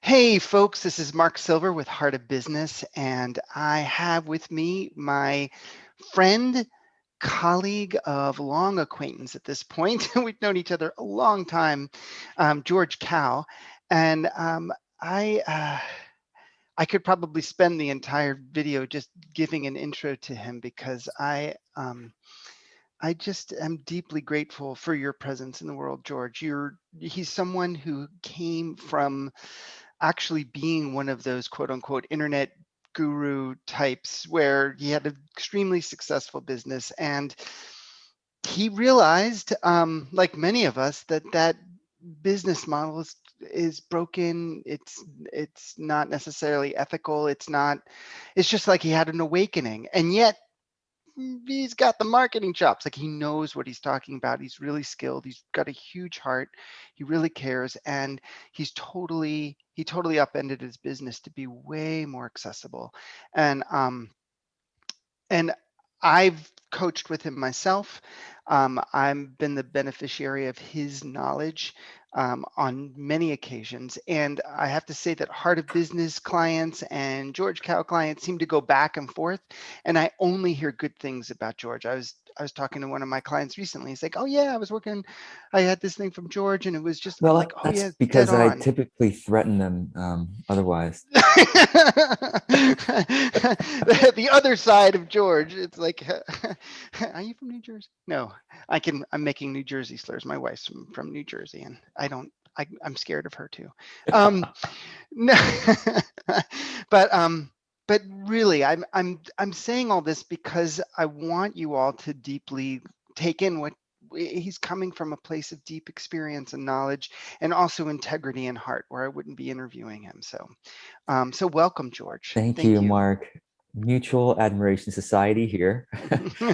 Hey folks, this is Mark Silver with Heart of Business, and I have with me my friend, colleague of long acquaintance at this point. We've known each other a long time, George Kao, and I uh, I could probably spend the entire video just giving an intro to him because I just am deeply grateful for your presence in the world, George. He's someone who came from actually being one of those quote unquote internet guru types where he had an extremely successful business, and he realized, like many of us, that business model is broken. It's not necessarily ethical. It's just like he had an awakening, and yet he's got the marketing chops. Like, he knows what he's talking about. He's really skilled. He's got a huge heart. He really cares, and he totally upended his business to be way more accessible. And and I've coached with him myself. I've been the beneficiary of his knowledge on many occasions. And I have to say that Heart of Business clients and George Kao clients seem to go back and forth. And I only hear good things about George. I was talking to one of my clients recently. He's like, "Oh yeah, I had this thing from George, and it was just." I'm like, Well, "Oh that's yeah, dead because I on." typically threaten them otherwise. The other side of George, it's like, are you from New Jersey? No, I'm making New Jersey slurs. My wife's from New Jersey, and I'm scared of her too. Um, no, but but really, I'm saying all this because I want you all to deeply take in what he's coming from, a place of deep experience and knowledge, and also integrity and heart, where I wouldn't be interviewing him. So welcome, George. Thank Thank you, you. Mark. Mutual Admiration Society here.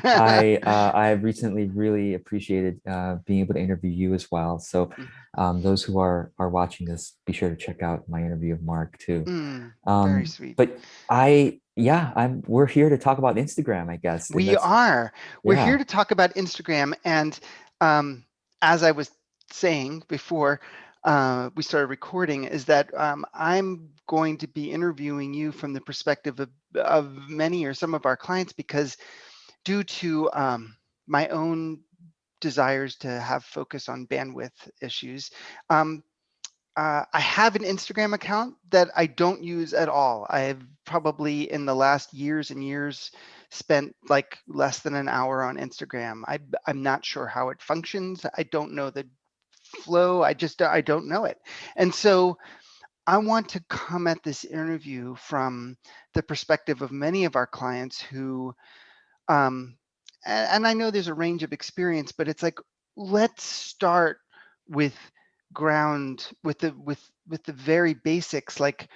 I have recently really appreciated being able to interview you as well. So those who are watching this, be sure to check out my interview of Mark too. Very sweet. But I'm we're here to talk about Instagram, I guess, and We that's are. We're here yeah. to talk about Instagram. And as I was saying before we started recording, is that I'm going to be interviewing you from the perspective of many or some of our clients, because due to my own desires to have focus on bandwidth issues, um, I have an Instagram account that I don't use at all. I've probably in the last years and years spent like less than an hour on Instagram. I'm not sure how it functions. I don't know the flow. I don't know it. And so I want to come at this interview from the perspective of many of our clients who, um, and I know there's a range of experience, but it's like, let's start with ground with the very basics. Like,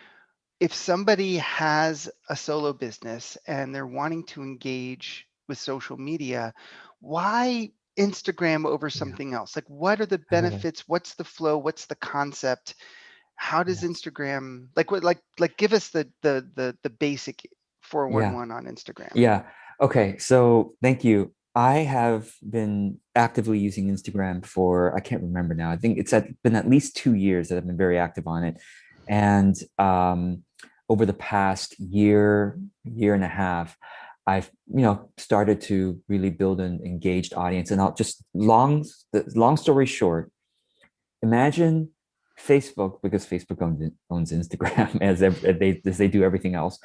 if somebody has a solo business and they're wanting to engage with social media, why Instagram over Yeah. something else? Like, what are the Oh, benefits? What's the flow? What's the concept? How does yes. Instagram, like, what, like give us the basic Yeah. 411 on Instagram. Yeah. Okay. So thank you. I have been actively using Instagram for, I can't remember now. I think been at least 2 years that I've been very active on it. And over the past year and a half, I've, started to really build an engaged audience. And I'll just the long story short, imagine Facebook, because Facebook owns Instagram as they do everything else.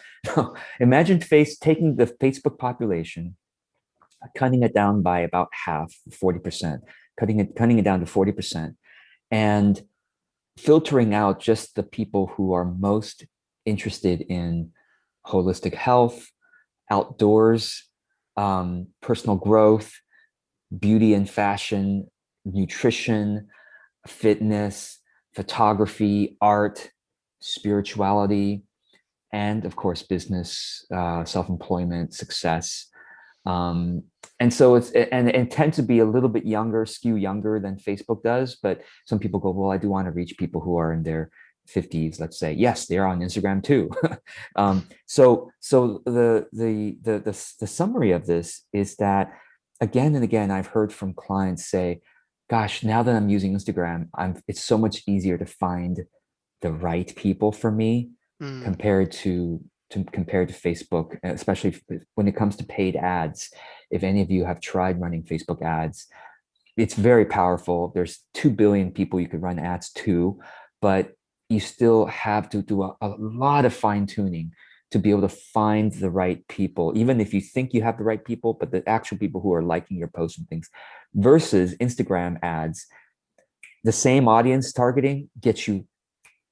Imagine taking the Facebook population, cutting it down by about half, 40%, cutting it down to 40%, and filtering out just the people who are most interested in holistic health, outdoors, personal growth, beauty and fashion, nutrition, fitness, photography, art, spirituality, and of course, business, self-employment, success. Um, and so and tend to be a little bit younger, skew younger than Facebook does. But some people go, well, I do want to reach people who are in their 50s, let's say. Yes, they're on Instagram too. So the summary of this is that again and again, I've heard from clients say, gosh, now that I'm using Instagram, it's so much easier to find the right people for me Mm. compared to Facebook, especially when it comes to paid ads. If any of you have tried running Facebook ads, it's very powerful. There's 2 billion people you could run ads to, but you still have to do a lot of fine tuning to be able to find the right people, even if you think you have the right people, but the actual people who are liking your posts and things, versus Instagram ads. The same audience targeting gets you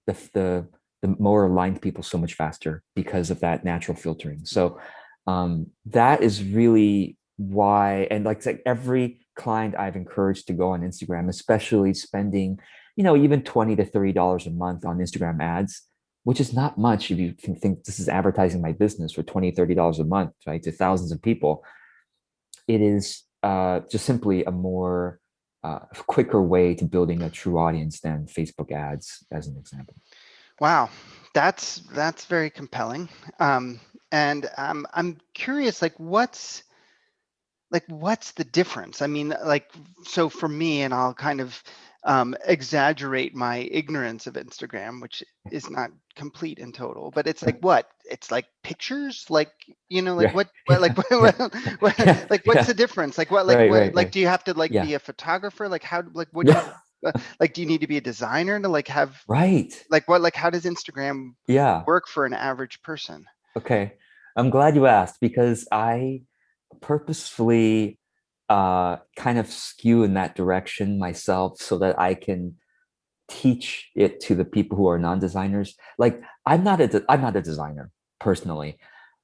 the the more aligned people so much faster because of that natural filtering. So that is really why, and like, it's like every client I've encouraged to go on Instagram, especially spending, even $20 to $30 a month on Instagram ads, which is not much if you can think this is advertising my business for $20, $30 a month, right, to thousands of people. It is just simply a more quicker way to building a true audience than Facebook ads, as an example. Wow, that's very compelling. And I'm curious, what's the difference? I mean, like, so for me, and I'll kind of exaggerate my ignorance of Instagram, which is not complete and total, but it's like what? It's like pictures, like, like Yeah, what, yeah, yeah, yeah, like what's yeah. the difference? Right, What, right, like, right. do you have to like Yeah, be a photographer? Like how, like what do you, yeah, like, do you need to be a designer to like have, right. like what, like how does Instagram Yeah. work for an average person? Okay. I'm glad you asked because I purposefully kind of skew in that direction myself so that I can teach it to the people who are non-designers. Like, I'm not a designer personally.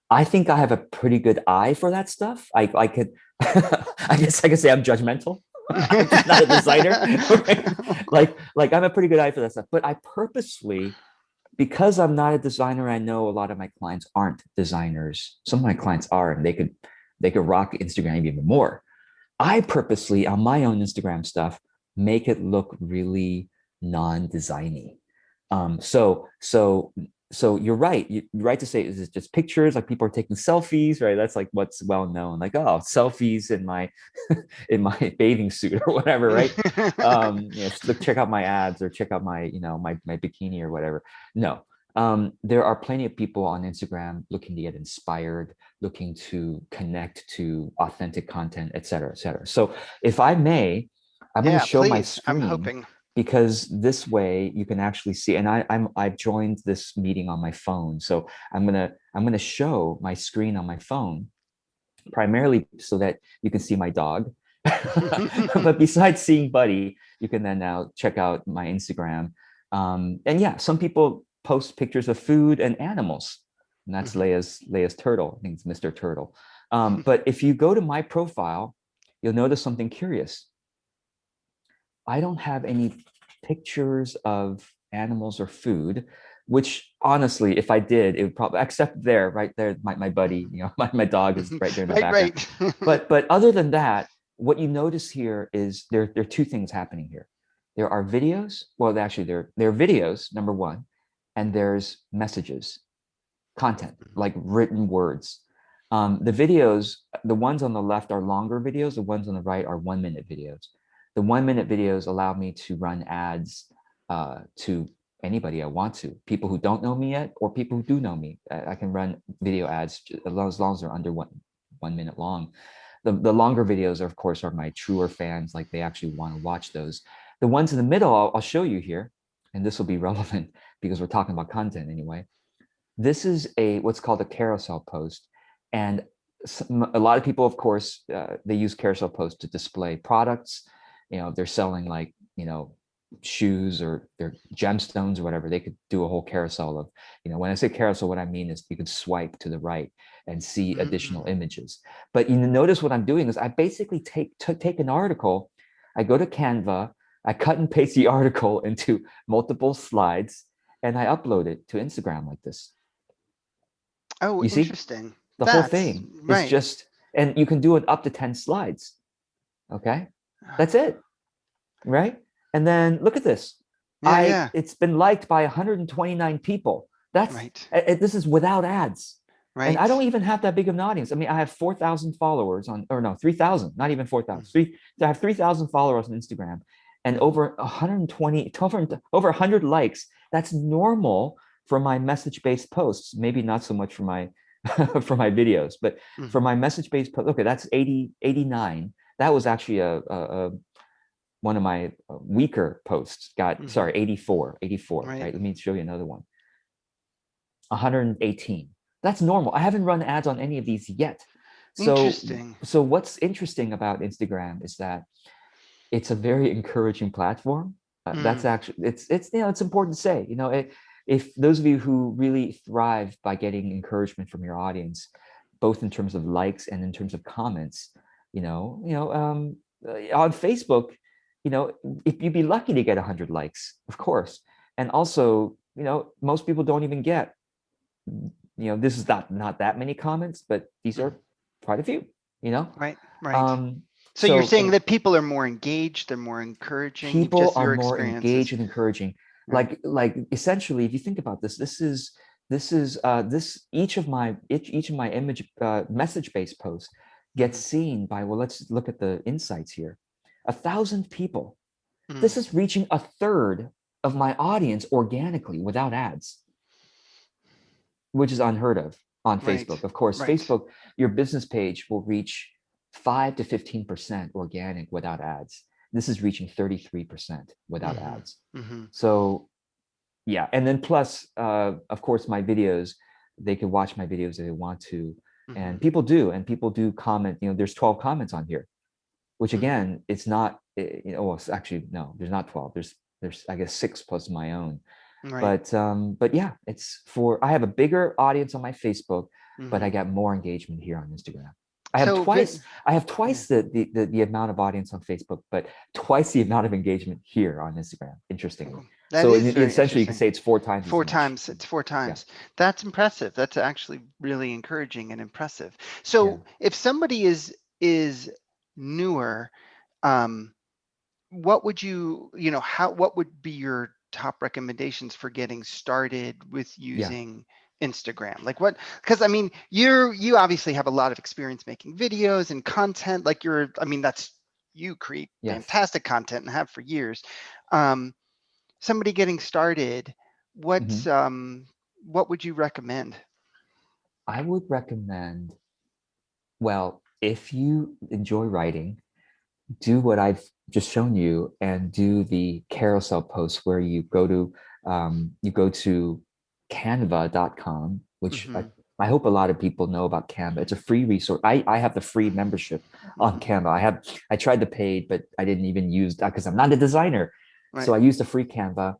I think I have a pretty good eye for that stuff. I could I guess I could say I'm judgmental. I'm just not a designer. Okay. Like I'm a pretty good eye for that stuff. But I purposely, because I'm not a designer, I know a lot of my clients aren't designers. Some of my clients are, and they could rock Instagram even more. I purposely on my own Instagram stuff make it look really non-designy. So you're right. You're right to say it's just pictures, like people are taking selfies, right? That's like what's well known, like, oh, selfies in my in my bathing suit or whatever, right? Look, check out my abs or check out my, my bikini or whatever. No, there are plenty of people on Instagram looking to get inspired, looking to connect to authentic content, et cetera, et cetera. So if I may, I'm going to Yeah, show my please. I'm screen hoping. because this way you can actually see. And I've joined this meeting on my phone, so I'm gonna show my screen on my phone primarily so that you can see my dog. But besides seeing Buddy, you can then now check out my Instagram. And yeah, some people post pictures of food and animals, and that's Mhm. Leia's turtle. I think it's Mr. Turtle. But if you go to my profile, you'll notice something curious. I don't have any pictures of animals or food, which honestly, if I did, it would probably, except there, right there, my buddy, my dog is right there in the Right, background. right. But other than that, what you notice here is there are two things happening here. There are videos. Well, actually, there are videos, number one, and there's messages, content, like written words. The videos, the ones on the left are longer videos. The ones on the right are 1 minute videos. The 1 minute videos allow me to run ads to anybody I want to, people who don't know me yet or people who do know me. I can run video ads as long as they're under 1 minute long. The longer videos, are, of course, are my truer fans, like they actually want to watch those. The ones in the middle, I'll show you here, and this will be relevant because we're talking about content anyway. This is a what's called a carousel post, and a lot of people, of course, they use carousel posts to display products. They're selling, like, shoes or their gemstones or whatever. They could do a whole carousel of, when I say carousel, what I mean is you could swipe to the right and see additional Mm. images. But you notice what I'm doing is I basically take an article, I go to Canva, I cut and paste the article into multiple slides, and I upload it to Instagram like this. Oh, You see, interesting. the whole That's thing is right. just, and you can do it up to 10 slides. Okay. That's it. Right. And then look at this. Yeah, yeah. It's been liked by 129 people. Right, This is without ads. And I right. don't even have that big of an audience. I mean, I have 4,000 followers or no, 3,000, not even 4,000. I have 3,000 followers on Instagram and over 120, over 100 likes That's normal for my message-based posts. Maybe not so much for my for my videos, but for Mm-hmm. my message-based post, okay, that's 80, 89. That was actually a one of my weaker posts got, Mm-hmm. sorry, 84, Right. right? Let me show you another one. 118. That's normal. I haven't run ads on any of these yet. So, Interesting. so what's interesting about Instagram is that it's a very encouraging platform. That's Mm. actually it's important to say. If those of you who really thrive by getting encouragement from your audience, both in terms of likes and in terms of comments, on Facebook, if you'd be lucky to get 100 likes, of course, and also, most people don't even get, this is not that many comments, but these Mm. are quite a few, you know. Right. Right. Um, So you're so saying and that people are more engaged, they're more encouraging, people just are your more experiences. engaged and encouraging. Right. Like essentially, if you think about this, this each of my image message based posts gets Mm-hmm. seen by, well, let's look at the insights here, 1,000 people. Mm. This is reaching a third of my audience organically without ads, which is unheard of on Right. Facebook. Of course, Right. Facebook, your business page will reach 5 to 15% organic without ads. This is reaching 33% without Mm-hmm. ads. Mm-hmm. So yeah, and then plus, of course, my videos, they can watch my videos if they want to, Mm-hmm. and people do comment. There's 12 comments on here, which Mm-hmm. again, it's not. Well, it's actually no, there's not 12. There's I guess 6 plus my own. Right. But yeah, I have a bigger audience on my Facebook, but Mm-hmm. I got more engagement here on Instagram. So good. I have Yeah. twice the amount of audience on Facebook, but twice the amount of engagement here on Instagram, interestingly. Cool. That So is very essentially you could interesting. say it's 4 times as Four much. times. It's four Yeah. times. That's impressive. That's actually really encouraging and impressive. Yeah. So if somebody is newer, um, what would what would be your top recommendations for getting started with Yeah. using Instagram? Like what, because I mean, you obviously have a lot of experience making videos and content. Like I mean, you create Yes. fantastic content and have for years. Um, Somebody getting started, Mhm. what would you recommend? I would recommend, well, if you enjoy writing, do what I've just shown you and do the carousel post where you go to canva.com, which Mm-hmm. I hope a lot of people know about Canva. It's a free resource. I have the free membership on Mm-hmm. Canva. I tried the paid, but I didn't even use that because I'm not a designer. Right. So I used the free Canva,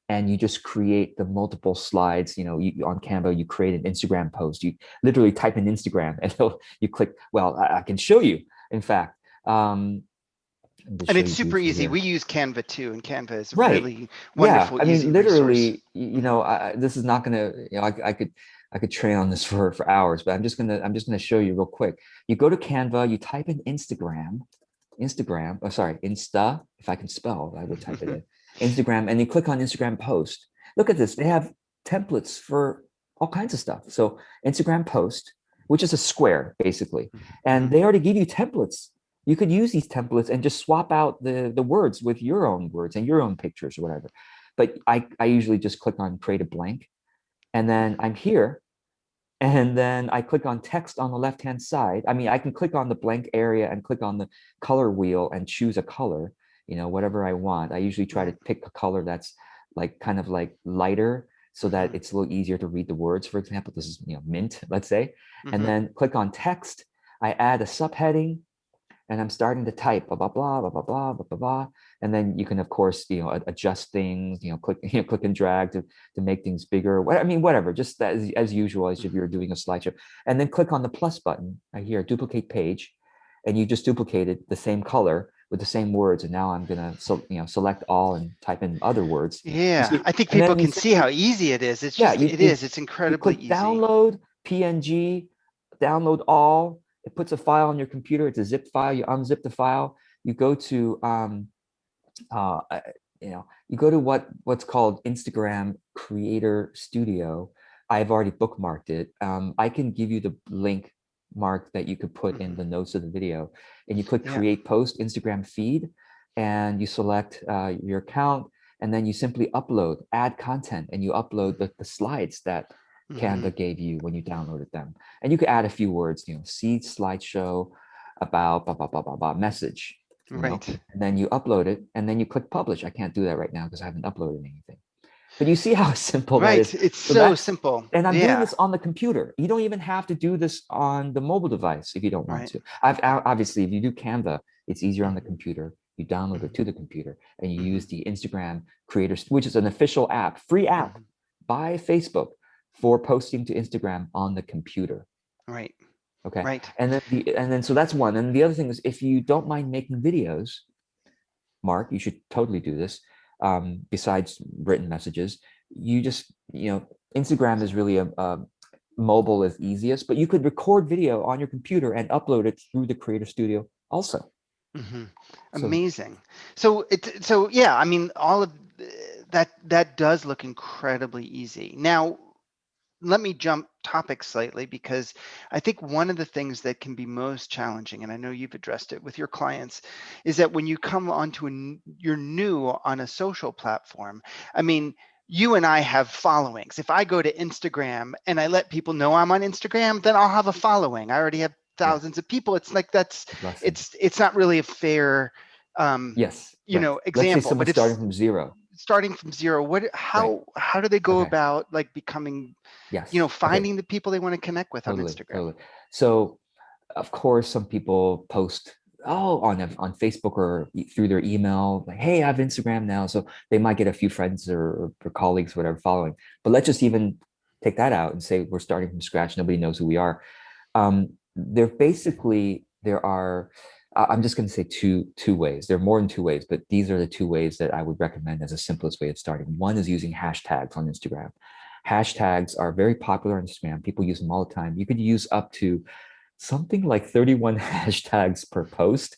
and you just create the multiple slides. On Canva, you create an Instagram post. You literally type in Instagram and you click. Well, I can show you, in fact. Let me just And show it's you super briefly easy. here. We use Canva too, and Canva is a Right. really Yeah. wonderful, I mean, easy resource. literally, Mm-hmm. this is not gonna, I could train on this for hours, but I'm just gonna show you real quick. You go to Canva, you type in Instagram, oh sorry, Insta, if I can spell, I would type it in. Instagram, and you click on Instagram post. Look at this. They have templates for all kinds of stuff. So Instagram post, which is a square basically, and Mm-hmm. they already give you templates. You could use these templates and just swap out the words with your own words and your own pictures or whatever. But I usually just click on create a blank, and then I'm here, and then I click on text on the left hand side. I mean, I can click on the blank area and click on the color wheel and choose a color, whatever I want. I usually try to Right. pick a color that's like kind of like lighter so that Mm-hmm. it's a little easier to read the words. For example, this is, mint, let's say, and Mm-hmm. then click on text. I add a subheading, and I'm starting to type blah blah blah blah blah blah blah blah blah, and then you can of course adjust things, click click and drag to make things bigger. I mean, whatever, just as usual as if Mm-hmm. you're doing a slideshow, and then click on the plus button right here, duplicate page, and you just duplicated the same color with the same words, and now I'm gonna select all and type in other words. You Yeah, see, I think and people then you can see how simply easy it is. yeah, you It's you incredibly click easy. download PNG, download all. It puts a file on your computer. It's a zip file. You unzip the file. You go to uh, uh, you go to what's called Instagram Creator Studio. I've already bookmarked it. I can give you the link, Mark, that you could put in Mm-hmm. the notes of the video, and you click Yeah. Create Post Instagram Feed, and you select your account, and then you simply add content, and you upload the slides that Mm-hmm. Canva gave you when you downloaded them. And you could add a few words, see slideshow about blah, blah, blah, blah, blah, message, Right. and then you upload it, and then you click publish. I can't do that right now because I haven't uploaded anything. But you see how simple that Right. is. It's So so that's, simple. and I'm doing Yeah. this on the computer. You don't even have to do this on the mobile device if you don't want Right. to. Obviously, if you do Canva, it's easier on the Mm-hmm. computer. You download it to the computer, and you Mm-hmm. use the Instagram creators, which is an official app, free app Mm-hmm. by Facebook for posting to Instagram on the computer. Right. Okay. Right. And then so that's one. And the other thing is, if you don't mind making videos, Mark, you should totally do this. Besides written messages, you just, Instagram is really a mobile is easiest, but you could record video on your computer and upload it through the Creator Studio also. Mm-hmm. So Amazing. So yeah, I mean, all of that does look incredibly easy. Now, let me jump topics slightly because I think one of the things that can be most challenging, and I know you've addressed it with your clients, is that when you come onto you're new on a social platform. I mean, you and I have followings. If I go to Instagram and I let people know I'm on Instagram, then I'll have a following. I already have yeah, thousands of people. It's like that's blessing. it's not really a fair Yes, correct. Let's say example. But someone's if starting from zero. starting from zero, what Right. how do they go Okay. about like becoming Yes. Okay. finding the people they want to connect with on Totally. Instagram? Totally. So of course, some people post on Facebook or through their email, like, "Hey, I have Instagram now," so they might get a few friends or colleagues, whatever, following. But let's just even take that out and say we're starting from scratch. Nobody knows who we are. There are. I'm just going to say two ways. There are more than two ways, but these are the two ways that I would recommend as the simplest way of starting. One is using hashtags on Instagram. Hashtags are very popular on Instagram. People use them all the time. You could use up to something like 31 hashtags per post.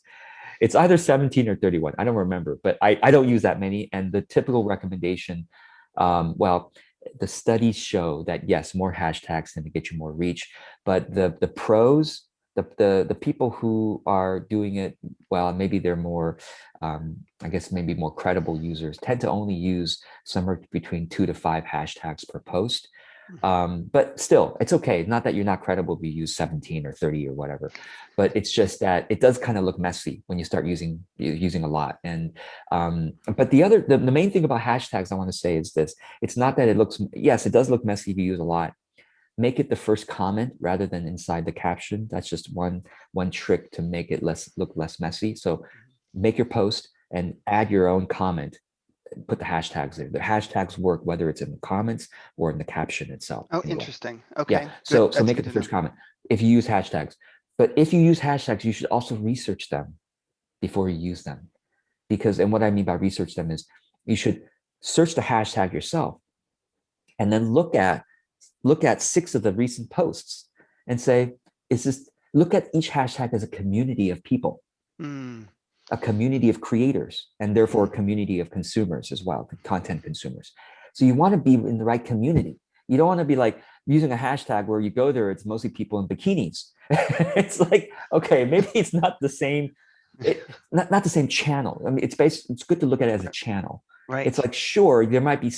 It's either 17 or 31. I don't remember, but I don't use that many. And the typical recommendation, well, the studies show that yes, more hashtags tend to get you more reach. But the pros, the people who are doing it well, maybe they're more, I guess maybe more credible users, tend to only use somewhere between 2 to 5 hashtags per post. Mhm. But still, it's okay. Not that you're not credible if you use 17 or 30 or whatever, but it's just that it does kind of look messy when you start using a lot. And but the main thing about hashtags I want to say is this: it's not that it looks, yes, it does look messy if you use a lot. Make it the first comment rather than inside the caption. That's just one trick to make it look less messy. So make your post and add your own comment, put the hashtags there. The hashtags work whether it's in the comments or in the caption itself. Oh, Anyway, interesting. yeah. Okay, good. So That's make it good the to know. first comment if you use hashtags. But if you use hashtags, you should also research them before you use them. Because, and what I mean by research them is you should search the hashtag yourself and then look at 6 of the recent posts and say, is this, look at each hashtag as a community of people, Mm, a community of creators, and therefore a mhm. community of consumers as well, content consumers. So you want to be in the right community. You don't want to be like using a hashtag where you go there, it's mostly people in bikinis. It's like, okay, maybe it's not the same, not the same channel. I mean, it's good to look at it as a channel. It's Right, like, sure, there might be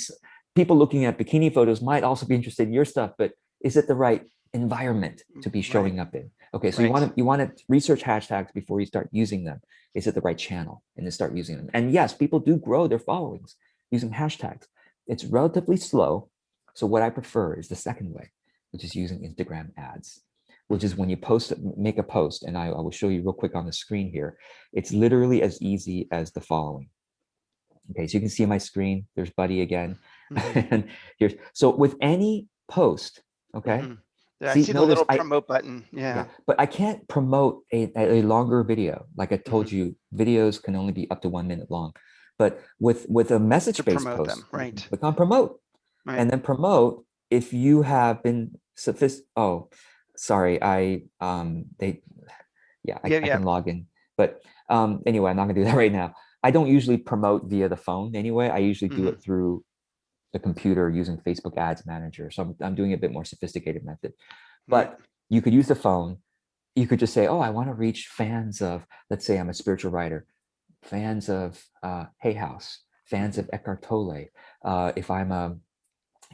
people looking at bikini photos might also be interested in your stuff, but is it the right environment to be right, showing up in? Okay, so you right. want to research hashtags before you start using them. Is it the right channel? And then start using them. And yes, people do grow their followings using hashtags. It's relatively slow. So what I prefer is the second way, which is using Instagram ads, which is Mhm. when you make a post, and I will show you real quick on the screen here. It's literally as easy as the following. Okay, so you can see my screen. There's Buddy again. Mhm. And here's, so with any post, okay, Mhm. Yeah, I see, see the notice little promote button. yeah, Yeah. but I can't promote a longer video. Like I told Mhm. you, videos can only be up to 1 minute long. But with a To message-based promote post, them. you can Right. click on promote Right. and then promote if you have been oh, sorry, they yeah, Yeah, I yeah. can log in. But anyway, I'm not gonna do that right now. I don't usually promote via the phone anyway. I usually do Mhm. it through the computer using Facebook Ads Manager. So I'm doing a bit more sophisticated method. Right. But you could use the phone. You could just say, oh, I want to reach fans of, let's say I'm a spiritual writer, fans of Hay House, fans of Eckhart Tolle. If I'm a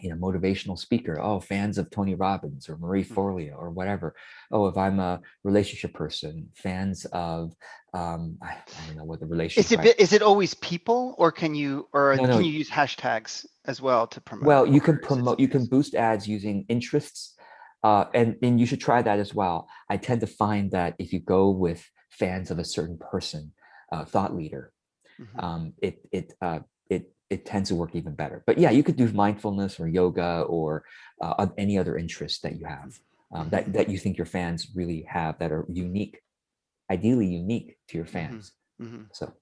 motivational speaker, oh, fans of Tony Robbins or Marie Forleo or whatever. Oh, if I'm a relationship person, fans of I don't know what the relationship. Is it always people, or can you No. use hashtags as well to promote? Well, you can Or is it promote, you something can else? boost ads using interests, and you should try that as well. I tend to find that if you go with fans of a certain person, thought leader, Hmm. it tends to work even better. But yeah, you could do mindfulness or yoga or any other interest that you have, Hmm. that you think your fans really have, that are unique, ideally unique to your Hmm. fans. Hmm. So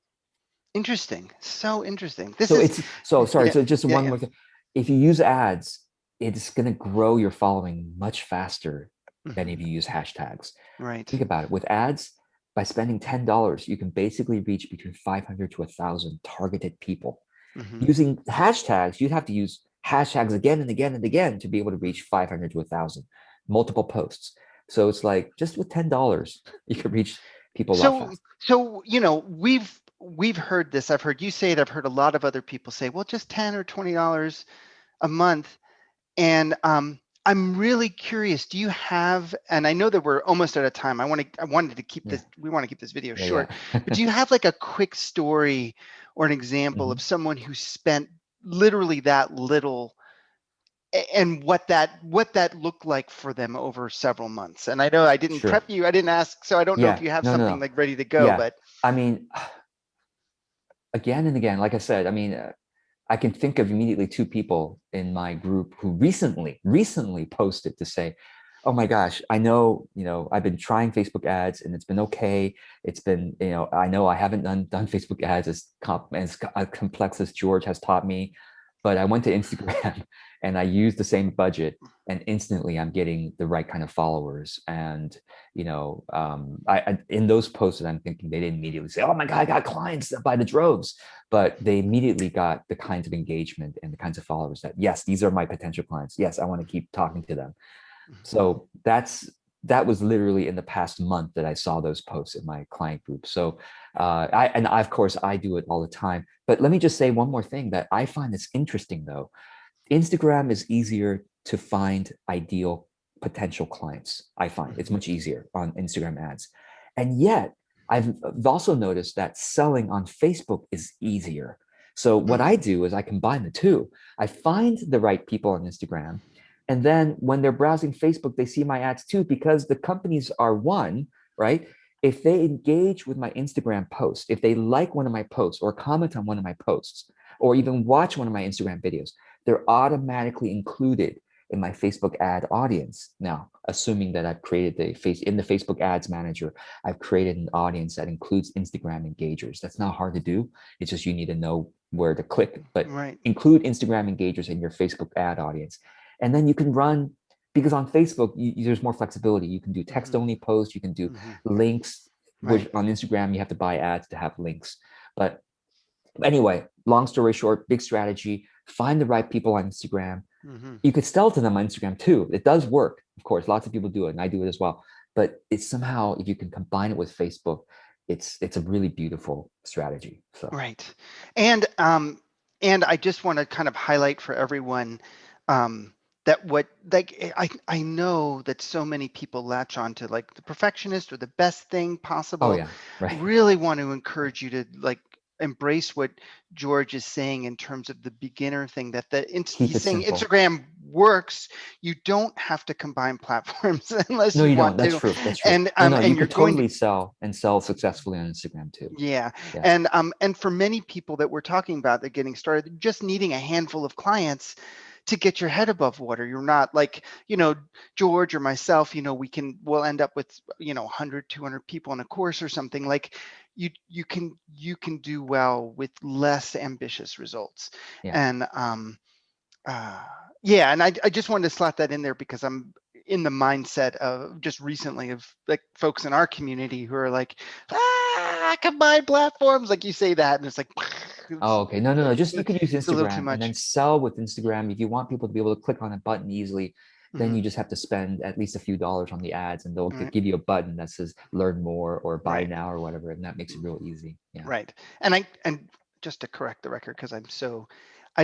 Interesting. So interesting. This so is, it's so sorry. yeah, So just yeah, one yeah. more thing. If you use ads, it's going to grow your following much faster than Hmm. if you use hashtags. Right. Think about it. With ads, by spending $10, you can basically reach between 500 to 1,000 targeted people. Hmm. Using hashtags, you'd have to use hashtags again and again and again to be able to reach 500 to 1,000 multiple posts. So it's like just with $10, you can reach people a lot So, faster. we've heard this. I've heard you say it. I've heard a lot of other people say, well, just $10 or $20 a month. And I'm really curious. Do you have? And I know that we're almost out of time. I wanted to keep Yeah, this. We want to keep this video yeah, short. But yeah. do you have like a quick story or an example Hmm. of someone who spent literally that little, and what that looked like for them over several months? And I know I didn't Sure. prep you. I didn't ask, so I don't know if Yeah. you have No, no, something no. like ready to go. Yeah. But I mean, again and again, like I said, I mean, I can think of immediately two people in my group who recently posted to say, "Oh my gosh, I know, I've been trying Facebook ads and it's been okay. It's been, I know I haven't done Facebook ads as complex as George has taught me, but I went to Instagram and I used the same budget, and instantly I'm getting the right kind of followers. And I in those posts that I'm thinking, they didn't immediately say, "Oh my God, I got clients by the droves," but they immediately got the kinds of engagement and the kinds of followers that, yes, these are my potential clients. Yes, I want to keep talking to them. So that was literally in the past month that I saw those posts in my client group. So of course I do it all the time. But let me just say one more thing that I find that's interesting though. Instagram is easier to find ideal potential clients. I find it's much easier on Instagram ads. And yet, I've also noticed that selling on Facebook is easier. So what I do is I combine the two. I find the right people on Instagram. And then when they're browsing Facebook, they see my ads too, because the companies are one, right? If they engage with my Instagram post, if they like one of my posts or comment on one of my posts, or even watch one of my Instagram videos, they're automatically included in my Facebook ad audience. Now, assuming that I've created in the Facebook ads manager, I've created an audience that includes Instagram engagers. That's not hard to do. It's just you need to know where to click, but right. include Instagram engagers in your Facebook ad audience. And then you can run, because on Facebook, there's more flexibility. You can do text Hmm. only posts, you can do Hmm. links, which Right. on Instagram, you have to buy ads to have links. But anyway, long story short, big strategy, find the right people on Instagram. Hmm. You could sell to them on Instagram too. It does work. Of course, lots of people do it, and I do it as well. But it's somehow, if you can combine it with Facebook, it's a really beautiful strategy. So Right. And I just want to kind of highlight for everyone, that what like I know that so many people latch on to like the perfectionist or the best thing oh possible. yeah, right. Really want to encourage you to like embrace what George is saying in terms of the beginner thing, that Keep he's it saying simple. Instagram works. You don't have to combine platforms unless No, you you want don't. That's to. true. That's true. And No, no, you you're could going to. totally sell successfully on Instagram too. Yeah. Yeah. And for many people that we're talking about that getting started, just needing a handful of clients to get your head above water. You're not like, George or myself, we'll end up with, 100, 200 people in a course or something. Like you can do well with less ambitious results. Yeah. And uh, yeah, and I just wanted to slot that in there because I'm in the mindset of just recently of like folks in our community who are like, combined platforms, like you say that, and it's like, Oh, okay. No, no, no. Just you could use it's a little too Instagram and then much. sell with Instagram. If you want people to be able to click on a button easily, then Hmm. you just have to spend at least a few dollars on the ads, and they'll Right, give you a button that says learn more or buy right, now or whatever. And that makes it real easy. Yeah. right. And just to correct the record, because I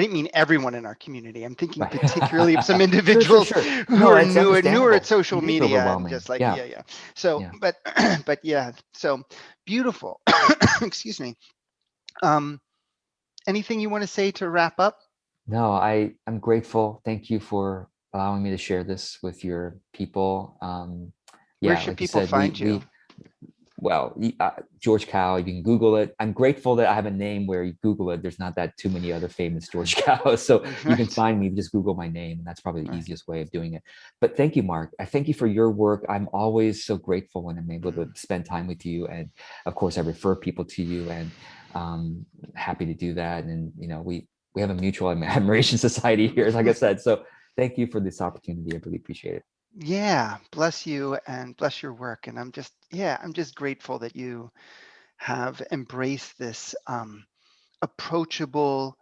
didn't mean everyone in our community. I'm thinking Right. particularly of some Sure, sure, individuals sure. who No, are it's newer at understandable. social It is media and overwhelming. just like, Yeah, yeah, yeah. So, yeah. but yeah, so beautiful. Excuse me. Um, Anything you want to say to wrap up? No, I'm grateful. Thank you for allowing me to share this with your people. Where Yeah, should like you people said, find you? well, George Kao, you can Google it. I'm grateful that I have a name where you Google it. There's not that too many other famous George Kao. So you can Right, find me, just Google my name. And that's probably the right. easiest way of doing it. But thank you, Mark. I thank you for your work. I'm always so grateful when I'm able to Mm. spend time with you. And of course, I refer people to you and happy to do that. And, we have a mutual admiration society here, like I said. So thank you for this opportunity. I really appreciate it. Yeah, bless you and bless your work. And I'm just grateful that you have embraced this approachable,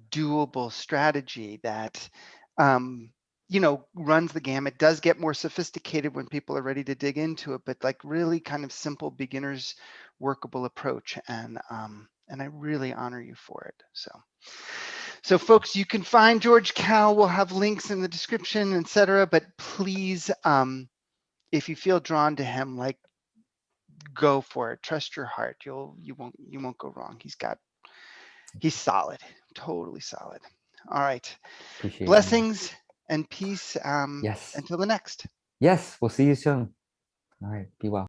doable strategy that, runs the gamut, does get more sophisticated when people are ready to dig into it, but like really kind of simple beginners workable approach. And I really honor you for it. So folks, you can find George Kao. We'll have links in the description, etc. But please, if you feel drawn to him, like go for it. Trust your heart. You won't go wrong. He's solid, totally solid. All right. Appreciate you, Mark. Blessings and peace Yes. until the next. Yes. We'll see you soon. All right. Be well.